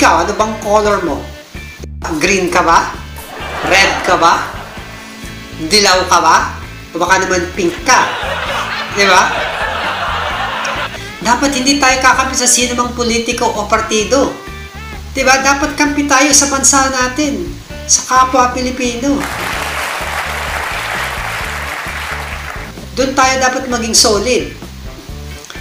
ikaw, ano bang color mo? Green ka ba? Red ka ba? Dilaw ka ba? O baka naman pink ka? Di ba? Dapat hindi tayo kakampi sa sino mang politiko o partido. Di ba? Dapat kampi tayo sa bansa natin, sa kapwa Pilipino. Doon tayo dapat maging solid.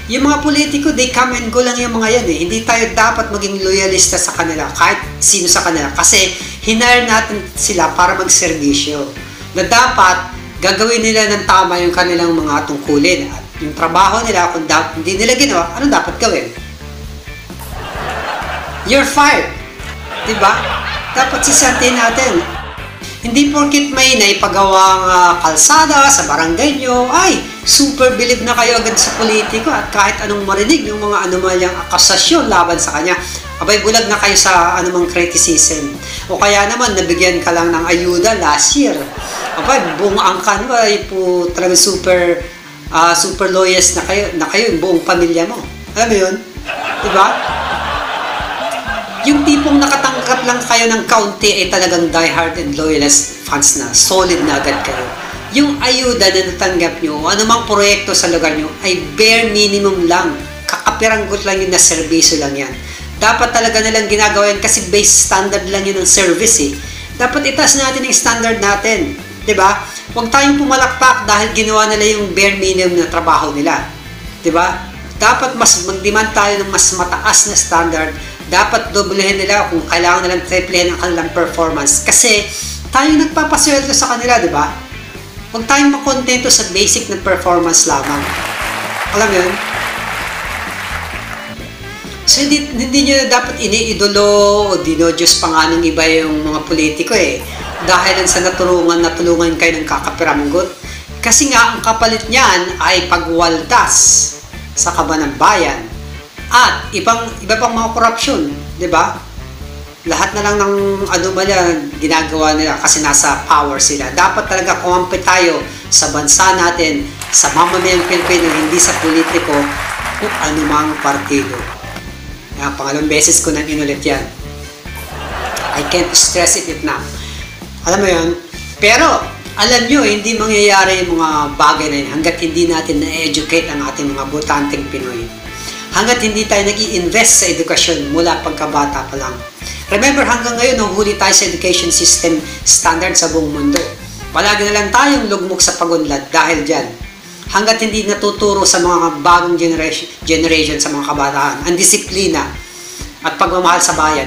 Yung mga politiko, they come and go lang yung mga yan eh. Hindi tayo dapat maging loyalista sa kanila, kahit sino sa kanila. Kasi hinire natin sila para magserbisyo. Na dapat gagawin nila ng tama yung kanilang mga tungkulin. At yung trabaho nila, kung hindi nila ginawa, ano dapat gawin? You're fired. Diba? Dapat sisantin natin. Hindi porkit may naipagawang kalsada sa barangay nyo, ay, super believe na kayo agad sa politiko at kahit anong marinig yung mga anomalyang akusasyon laban sa kanya, abay bulag na kayo sa anumang criticism. O kaya naman, nabigyan ka lang ng ayuda last year. Abay, buong angkan mo ay po talaga super loyalist na kayo, yung buong pamilya mo. Alam mo yun? Diba? Yung tipong nakatanggap lang kayo ng kaunti ay talagang diehard and loyalist fans na, solid na agad kayo. Yung ayuda na natanggap nyo, anumang proyekto sa lugar nyo, ay bare minimum lang. Kakapiranggot lang yun na serbisyo lang yan. Dapat talaga nalang ginagawa yan kasi base standard lang yun ng service eh. Dapat itaas natin yung standard natin. Diba? Huwag tayong pumalakpak dahil ginawa nila yung bare minimum na trabaho nila. Diba? Dapat mas mag-demand tayo ng mas mataas na standard. Dapat doblehin nila kung kailangan nilang triplehin ang kanilang performance. Kasi tayo nagpapasweldo sa kanila, di ba? Huwag tayong makontento sa basic na performance lamang. Alam yun? So hindi nyo dapat iniidolo o dinodyos pa nga ng iba yung mga politiko eh. Dahil sa natulungan kayo ng kakapiranggot. Kasi nga ang kapalit niyan ay pagwaldas sa kaban ng bayan. At iba pang mga korupsyon, di ba? Lahat na lang ng anomalya ginagawa nila kasi nasa power sila. Dapat talaga kumampi tayo sa bansa natin, sa mamamayang Pilipino, hindi sa politiko o anumang partido. Pangalawang beses ko nang inulit yan. I can't stress it enough. Alam mo yun? Pero, alam nyo, hindi mangyayari yung mga bagay na yun hanggat hindi natin na-educate ang ating mga botanteng Pinoy. Hanggat hindi tayo nag-i-invest sa edukasyon mula pagkabata pa lang. Remember, hanggang ngayon, nahuhuli tayo sa education system standard sa buong mundo. Palagi na lang tayong lugmok sa pagunlad dahil dyan. Hanggat hindi natuturo sa mga bagong generation sa mga kabataan, ang disiplina at pagmamahal sa bayan.